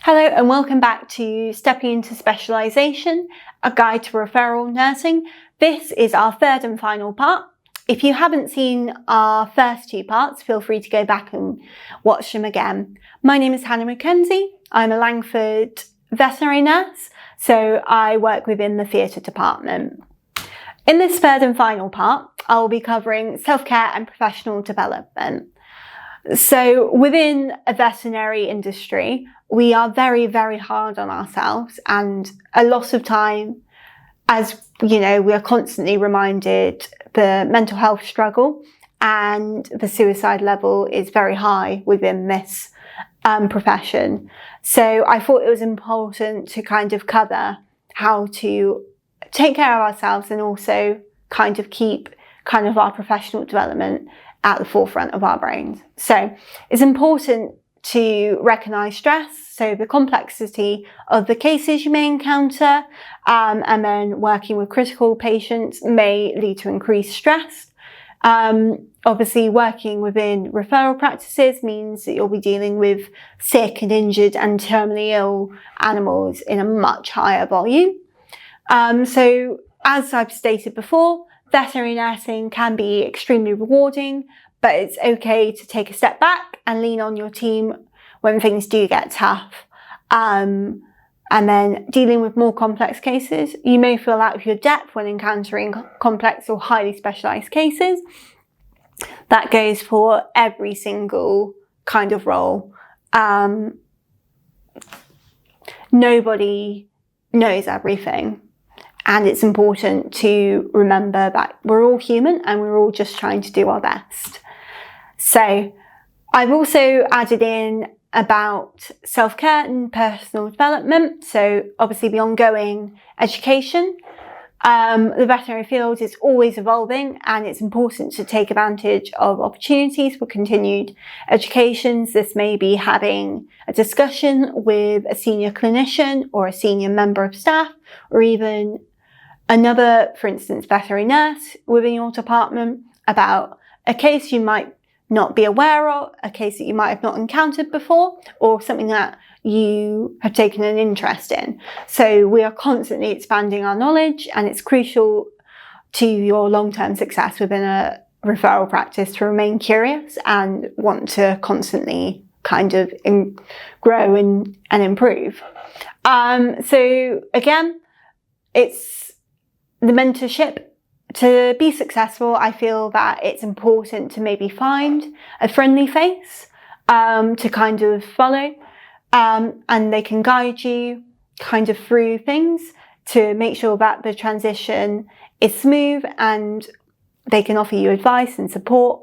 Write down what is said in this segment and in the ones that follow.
Hello and welcome back to Stepping into Specialisation, a guide to referral nursing. This is our third and final part. If you haven't seen our first two parts, feel free to go back and watch them again. My name is Hannah Mackenzie. I'm a Langford veterinary nurse, so I work within the theatre department. In this third and final part, I'll be covering self-care and professional development. So within a veterinary industry, we are very, very hard on ourselves, and a lot of time, as you know, we are constantly reminded the mental health struggle and the suicide level is very high within this profession. So I thought it was important to kind of cover how to take care of ourselves and also kind of keep kind of our professional development at the forefront of our brains. So it's important to recognise stress, so the complexity of the cases you may encounter, and then working with critical patients may lead to increased stress. Obviously, working within referral practices means that you'll be dealing with sick and injured and terminally ill animals in a much higher volume. So as I've stated before, veterinary nursing can be extremely rewarding, but it's okay to take a step back and lean on your team when things do get tough. And then dealing with more complex cases, you may feel out of your depth when encountering complex or highly specialised cases. That goes for every single kind of role. Nobody knows everything. And it's important to remember that we're all human and we're all just trying to do our best. So I've also added in about self-care and personal development. So obviously the ongoing education. The veterinary field is always evolving, and it's important to take advantage of opportunities for continued educations. This may be having a discussion with a senior clinician or a senior member of staff, or even another, for instance, veterinary nurse within your department about a case you might not be aware of, a case that you might have not encountered before, or something that you have taken an interest in. So we are constantly expanding our knowledge, and it's crucial to your long-term success within a referral practice to remain curious and want to constantly kind of grow and improve. So again, it's the mentorship. To be successful, I feel that it's important to maybe find a friendly face to kind of follow, and they can guide you kind of through things to make sure that the transition is smooth, and they can offer you advice and support.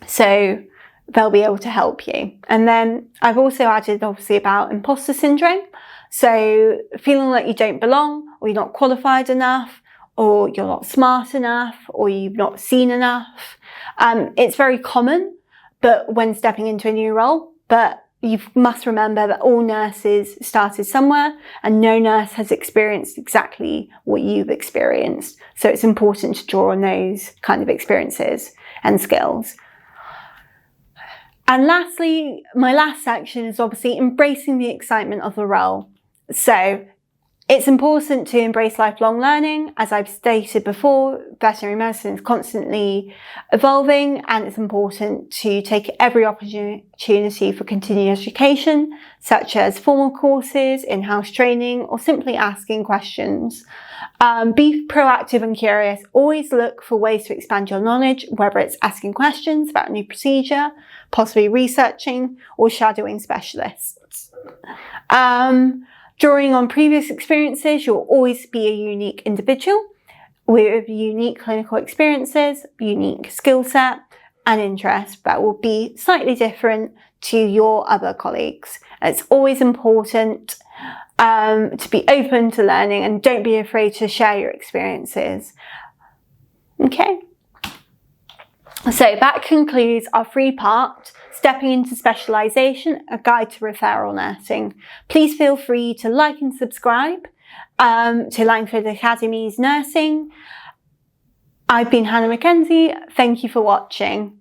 So they'll be able to help you. And then I've also added obviously about imposter syndrome. So feeling like you don't belong, or you're not qualified enough, or you're not smart enough, or you've not seen enough. It's very common, but when stepping into a new role, but you must remember that all nurses started somewhere, and no nurse has experienced exactly what you've experienced. So it's important to draw on those kind of experiences and skills. And lastly, my last section is obviously embracing the excitement of the role. So it's important to embrace lifelong learning. As I've stated before, veterinary medicine is constantly evolving, and it's important to take every opportunity for continued education, such as formal courses, in-house training, or simply asking questions. Be proactive and curious. Always look for ways to expand your knowledge, whether it's asking questions about a new procedure, possibly researching, or shadowing specialists. Drawing on previous experiences, you'll always be a unique individual with unique clinical experiences, unique skill set and interests that will be slightly different to your other colleagues. It's always important to be open to learning, and don't be afraid to share your experiences. Okay. So that concludes our three-part Stepping into Specialisation, a guide to referral nursing. Please feel free to like and subscribe to Langford Academy's nursing. I've been Hannah Mackenzie. Thank you for watching.